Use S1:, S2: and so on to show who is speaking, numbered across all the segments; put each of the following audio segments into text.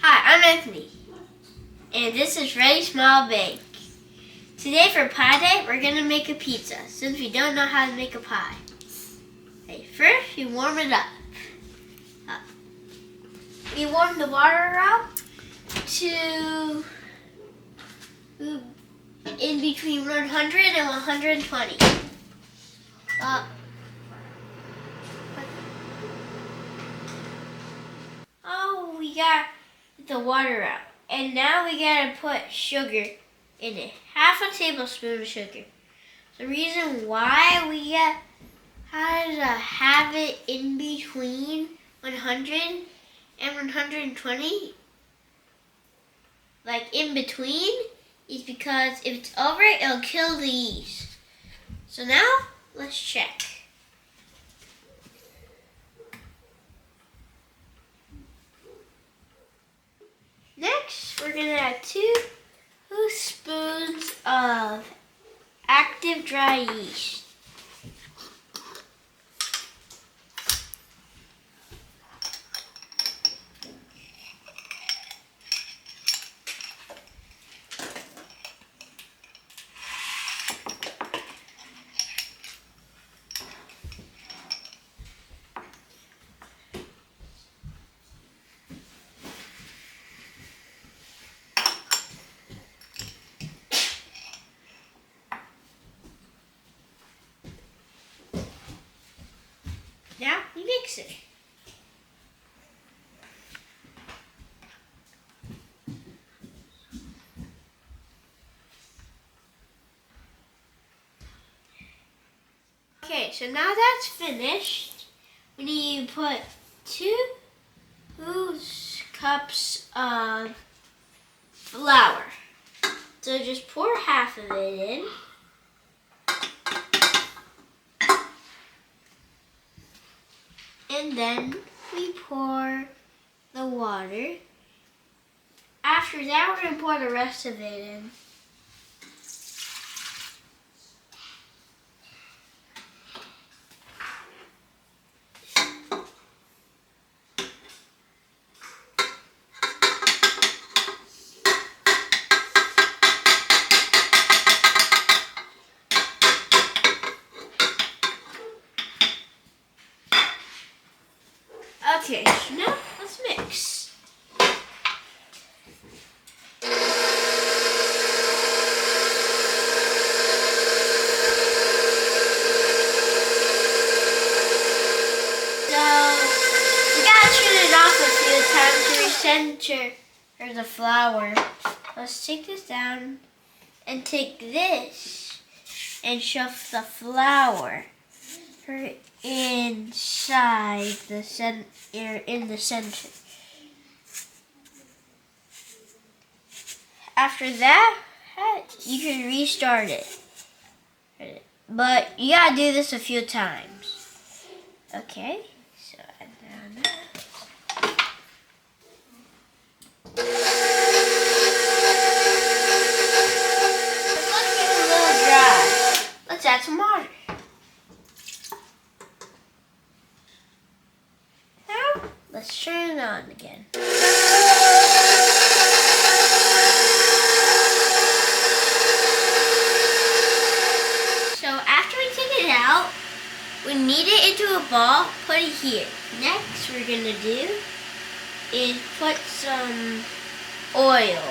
S1: Hi, I'm Anthony, and this is Ready Small Bake. Today for Pie Day, we're going to make a pizza, since we don't know how to make a pie. Okay, first, you warm it up. We warm the water up to in between 100 and 120. We got the water out. And now we gotta put sugar in it. Half a tablespoon of sugar. The reason why we gotta have it in between 100 and 120, like in between, is because if it's over, it'll kill the yeast. So now, let's check. Next, we're gonna add 2 spoons of active dry yeast. Now we mix it. Okay, so now that's finished. We need to put 2 cups of flour. So just pour half of it in. And then we pour the water. After that, we're going to pour the rest of it in. Okay, so now let's mix. So, we gotta turn it off a few times to recenter the flour. Let's take this down and take this and shove the flour inside in the center. After that, you can restart it. But you gotta do this a few times. Okay, so add down that. It's looking a little dry. Let's add some water. Let's turn it on again. So after we take it out, we knead it into a ball, put it here. Next we're gonna do is put some oil.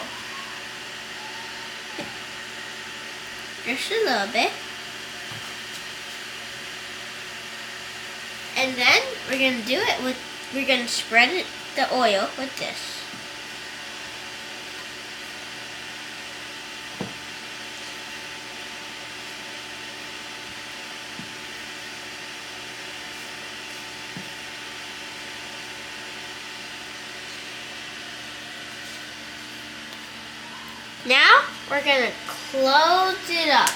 S1: Just a little bit. And then we're gonna do it with we're going to spread the oil with this. Now we're going to close it up.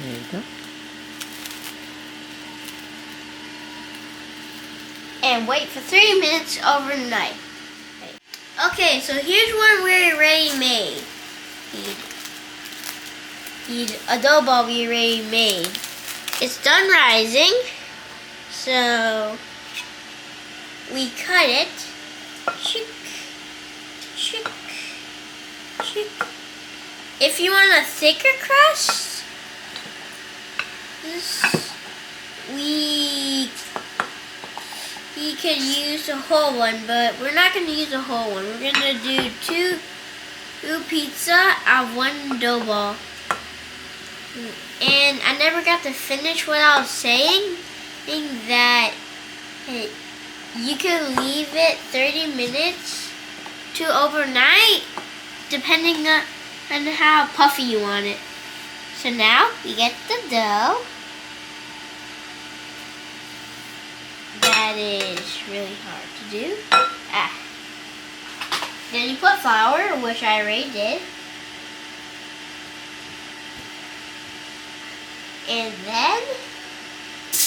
S2: There you go.
S1: and wait for 3 minutes overnight. Okay, so here's one we already made. The adobo we already made. It's done rising, so we cut it. Chick, chick, chick. If you want a thicker crust, we could use a whole one, but we're not going to use a whole one. We're going to do two pizza of one dough ball. And I never got to finish what I was saying, that you can leave it 30 minutes to overnight, depending on how puffy you want it. So now we get the dough. That is really hard to do. Then you put flour, which I already did. And then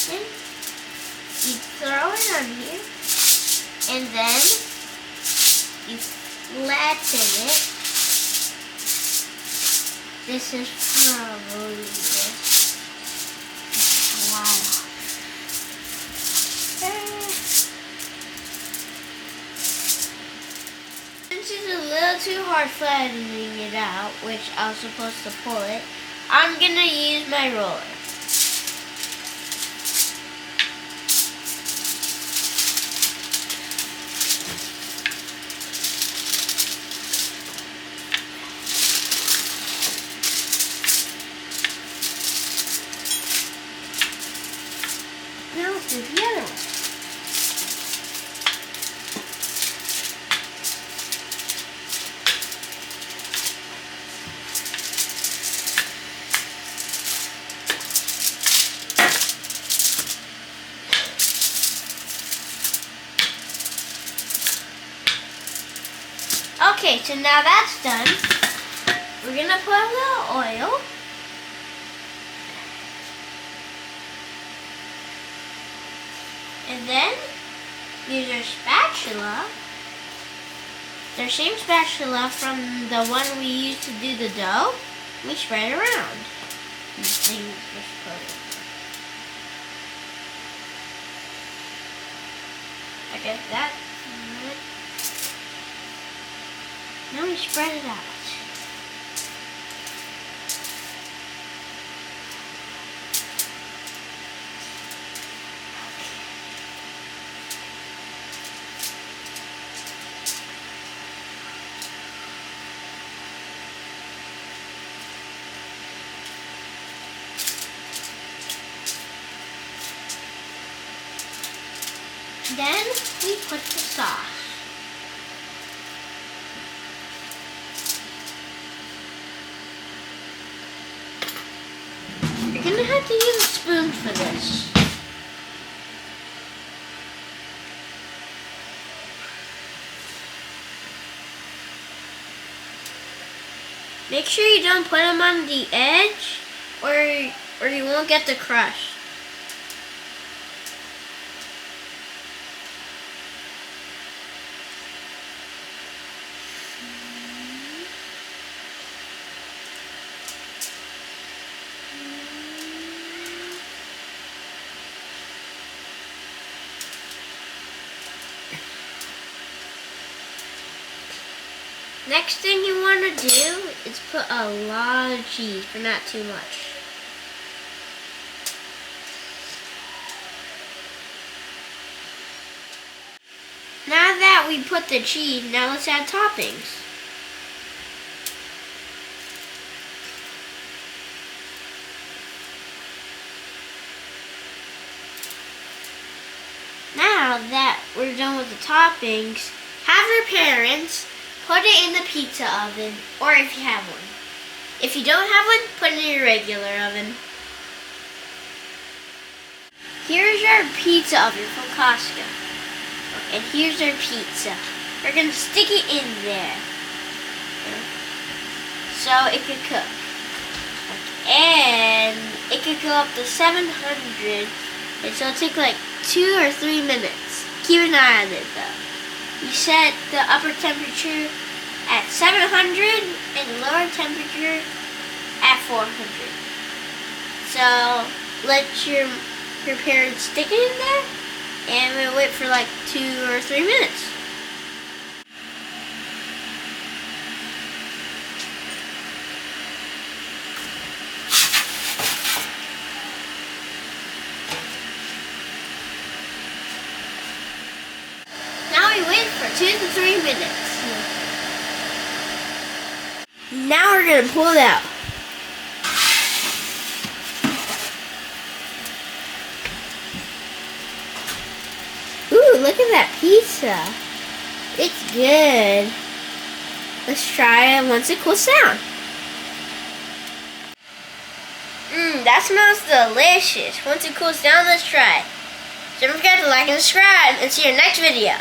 S1: you throw it on here. And then you flatten it. This is probably this. Wow. Since it's a little too hard flattening it out, which I was supposed to pull it, I'm gonna use my roller. Now let's do the other one. Okay, so now that's done. We're gonna put a little oil. And then use our spatula. The same spatula from the one we used to do the dough. We spread it around. I guess that's good. Now we spread it out. Then we put the sauce. You're gonna have to use a spoon for this. Make sure you don't put them on the edge, or you won't get the crust. Next thing you want to do is put a lot of cheese, but not too much. Now that we put the cheese, now let's add toppings. Now that we're done with the toppings, have your parents put it in the pizza oven, or if you have one. If you don't have one, put it in your regular oven. Here's our pizza oven from Costco. And here's our pizza. We're going to stick it in there, so it could cook. And it could go up to 700, and so it'll take like 2 or 3 minutes keep an eye on it though. You set the upper temperature at 700 and lower temperature at 400. So let your parents stick it in there and we'll wait for like 2 or 3 minutes. Now we wait for 2 to 3 minutes. Now we're gonna pull it out. Ooh, look at that pizza. It's good. Let's try it once it cools down. That smells delicious. Once it cools down, let's try it. Don't forget to like and subscribe and see you next video.